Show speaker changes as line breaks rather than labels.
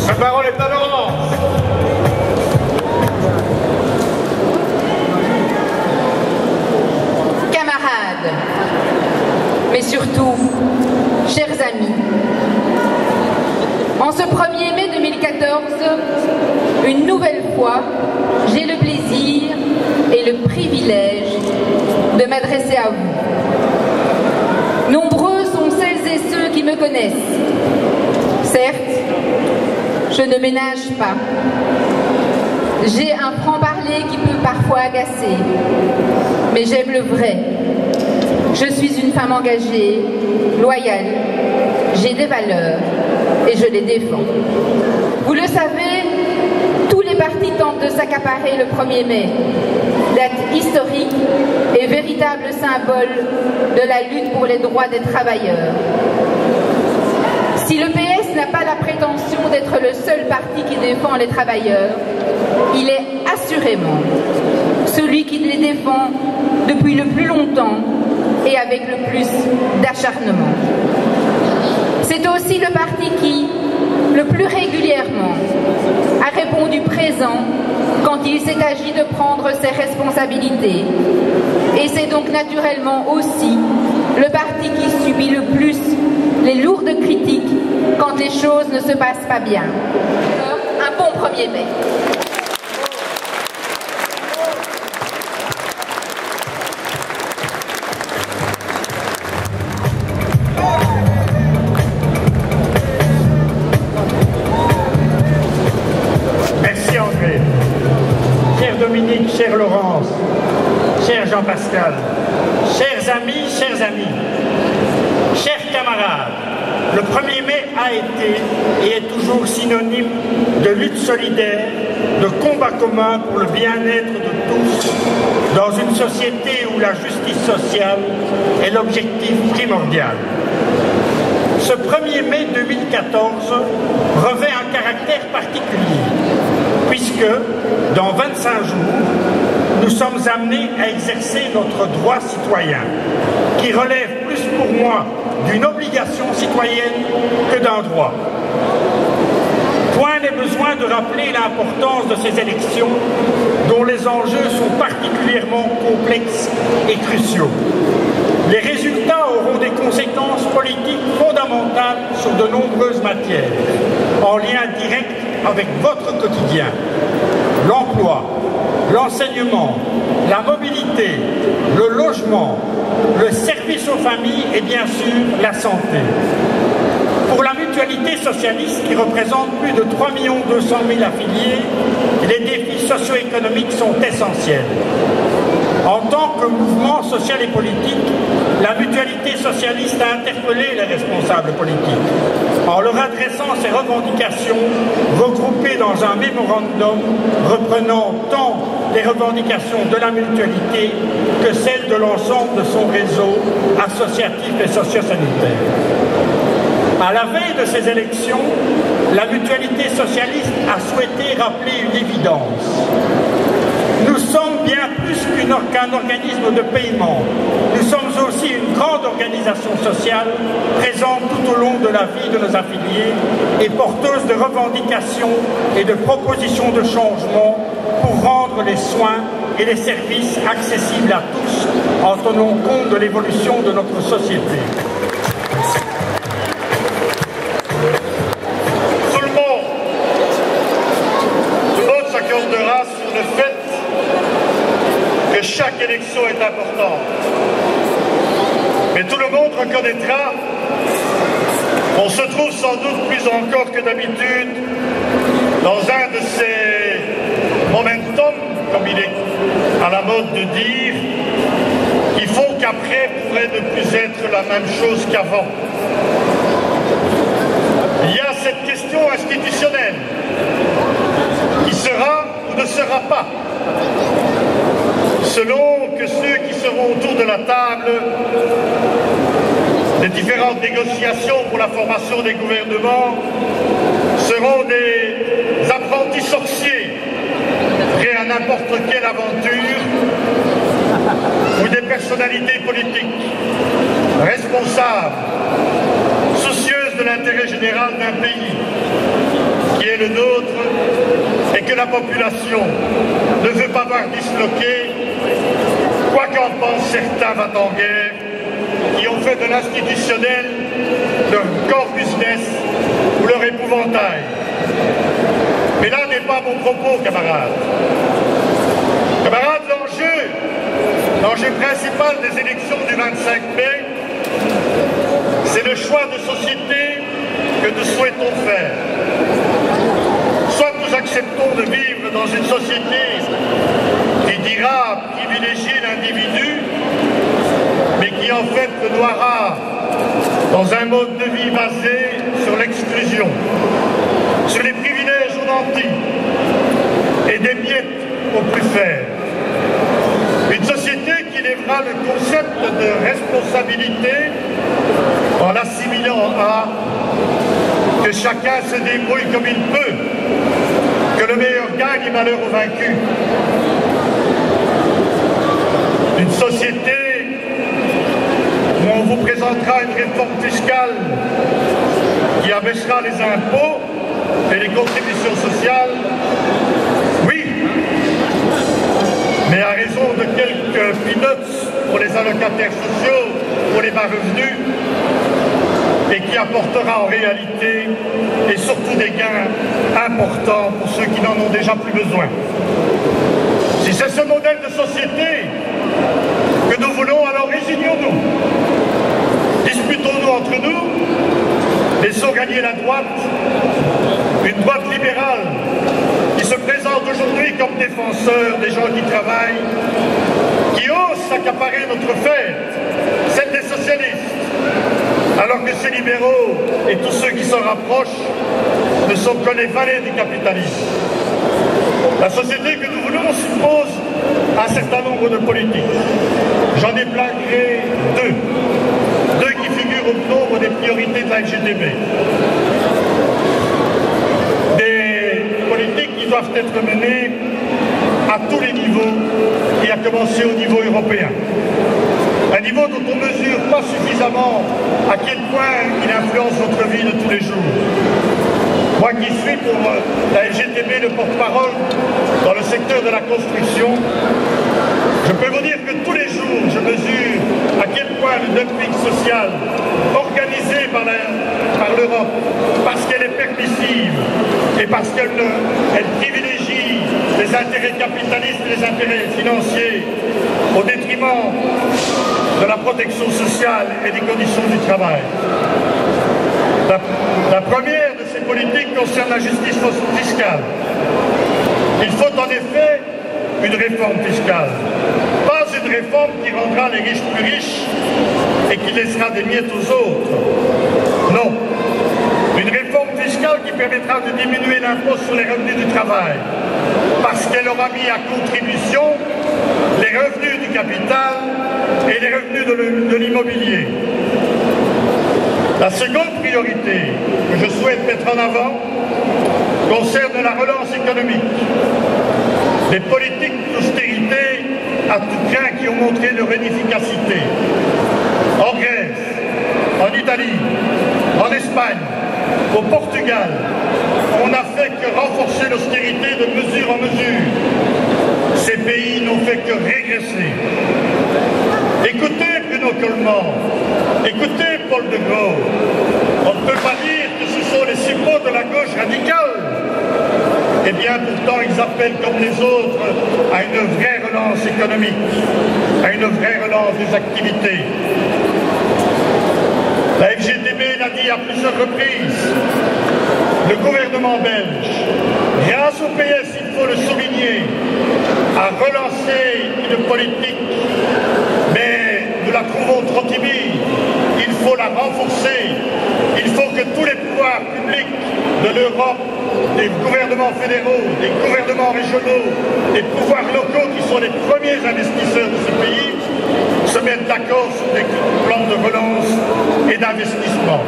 La parole est à Laurence.
Camarades, mais surtout, chers amis, en ce 1er mai 2014, une nouvelle fois, j'ai le plaisir et le privilège de m'adresser à vous. Nombreux sont celles et ceux qui me connaissent. Certes, je ne ménage pas. J'ai un franc-parler qui peut parfois agacer, mais j'aime le vrai. Je suis une femme engagée, loyale, j'ai des valeurs et je les défends. Vous le savez, tous les partis tentent de s'accaparer le 1er mai, date historique et véritable symbole de la lutte pour les droits des travailleurs. Si le PS n'a pas la prétention d'être le seul parti qui défend les travailleurs, il est assurément celui qui les défend depuis le plus longtemps et avec le plus d'acharnement. C'est aussi le parti qui, le plus régulièrement, a répondu présent quand il s'est agi de prendre ses responsabilités. Et c'est donc naturellement aussi le parti qui subit le plus les lourdes critiques quand les choses ne se passent pas bien. Alors, un bon 1er mai.
Merci André. Cher Dominique, chère Laurence, cher Jean-Pascal, chers amis, chers camarades, le 1er mai a été et est toujours synonyme de lutte solidaire, de combat commun pour le bien-être de tous, dans une société où la justice sociale est l'objectif primordial. Ce 1er mai 2014 revêt un caractère particulier, puisque dans 25 jours, nous sommes amenés à exercer notre droit citoyen, qui relève plus pour moi d'une obligation citoyenne que d'un droit. Point n'est besoin de rappeler l'importance de ces élections, dont les enjeux sont particulièrement complexes et cruciaux. Les résultats auront des conséquences politiques fondamentales sur de nombreuses matières, en lien direct avec votre quotidien. L'emploi, l'enseignement, la mobilité, le logement, le service aux familles et bien sûr la santé. Pour la mutualité socialiste qui représente plus de 3 200 000 affiliés, les défis socio-économiques sont essentiels. En tant que mouvement social et politique, la mutualité socialiste a interpellé les responsables politiques en leur adressant ses revendications regroupées dans un mémorandum reprenant tant les revendications de la mutualité que celles de l'ensemble de son réseau associatif et socio-sanitaire. À la veille de ces élections, la mutualité socialiste a souhaité rappeler une évidence. Nous sommes bien plus qu'un organisme de paiement. Nous sommes aussi une grande organisation sociale présente tout au long de la vie de nos affiliés et porteuse de revendications et de propositions de changement pour rendre les soins et les services accessibles à tous en tenant compte de l'évolution de notre société.
Tout le monde s'accordera sur le fait que chaque élection est importante. Mais tout le monde reconnaîtra qu'on se trouve sans doute plus encore que d'habitude dans un de ces momentum, comme il est à la mode de dire, qui font qu'après pourrait ne plus être la même chose qu'avant. Il y a cette question institutionnelle qui sera ou ne sera pas, selon que ceux qui seront autour de la table des différentes négociations pour la formation des gouvernements seront des apprentis sorciers prêts à n'importe quelle aventure ou des personnalités politiques responsables, soucieuses de l'intérêt général d'un pays qui est est le nôtre et que la population ne veut pas voir disloquer, quoi qu'en pensent certains va-t-en guerre, qui ont fait de l'institutionnel leur core business ou leur épouvantail. Mais là n'est pas mon propos, camarades. Camarades, l'enjeu principal des élections du 25 mai, c'est le choix de société que nous souhaitons faire. Soit nous acceptons de vivre dans une société qui dira privilégier l'individu, mais qui en fait le noiera dans un mode de vie basé sur l'exclusion, sur les privilèges aux nantis et des miettes aux plus faibles. Une société qui lèvera le concept de responsabilité en l'assimilant à que chacun se débrouille comme il peut, que le meilleur gagne et malheur aux vaincus. Une société où on vous présentera une réforme fiscale qui abaissera les impôts et les contributions sociales, oui, mais à raison de quelques peanuts pour les allocataires sociaux, pour les bas revenus, et qui apportera en réalité et surtout des gains importants pour ceux qui n'en ont déjà plus besoin. Si c'est ce modèle de société que nous voulons, alors résignons-nous. Disputons-nous entre nous, laissons gagner la droite, une droite libérale qui se présente aujourd'hui comme défenseur des gens qui travaillent, qui ose s'accaparer notre fête, celle des socialistes, alors que ces libéraux et tous ceux qui s'en rapprochent ne sont que les valets du capitalisme. La société que nous voulons suppose un certain nombre de politiques. J'en ai plaqué deux qui figurent au nombre des priorités de la FGTB. Des politiques qui doivent être menées à tous les niveaux et à commencer au niveau européen. Un niveau dont on ne mesure pas suffisamment à quel point il influence notre vie de tous les jours. Moi qui suis pour la FGTB le porte-parole dans le secteur de la construction, je peux vous dire que tous les jours je mesure à quel point le dumping social organisé par l'Europe, parce qu'elle est permissive et parce qu'elle privilégie les intérêts capitalistes et les intérêts financiers au détriment de la protection sociale et des conditions du travail. La première de ces politiques concerne la justice fiscale. Il faut en effet une réforme fiscale. Pas une réforme qui rendra les riches plus riches et qui laissera des miettes aux autres. Non. Une réforme fiscale qui permettra de diminuer l'impôt sur les revenus du travail, parce qu'elle aura mis à contribution les revenus du capital et les revenus de l'immobilier. La seconde priorité que je souhaite mettre en avant concerne la relance économique. Des politiques d'austérité à tout craint qui ont montré leur inefficacité. En Grèce, en Italie, en Espagne, au Portugal, on n'a fait que renforcer l'austérité de mesure en mesure. Ces pays n'ont fait que régresser. Écoutez Bruno Coleman, écoutez Paul de Gaulle. On ne peut pas dire que ce sont les suppôts de la gauche radicale. Eh bien, pourtant, ils appellent comme les autres à une vraie relance économique, à une vraie relance des activités. La FGTB l'a dit à plusieurs reprises. Le gouvernement belge, grâce au PS, il faut le souligner, a relancé une politique, mais nous la trouvons trop timide. Il faut la renforcer. Il faut que tous les pouvoirs publics de l'Europe, des gouvernements fédéraux, des gouvernements régionaux, des pouvoirs locaux qui sont les premiers investisseurs de ce pays, se mettent d'accord sur des plans de relance et d'investissement.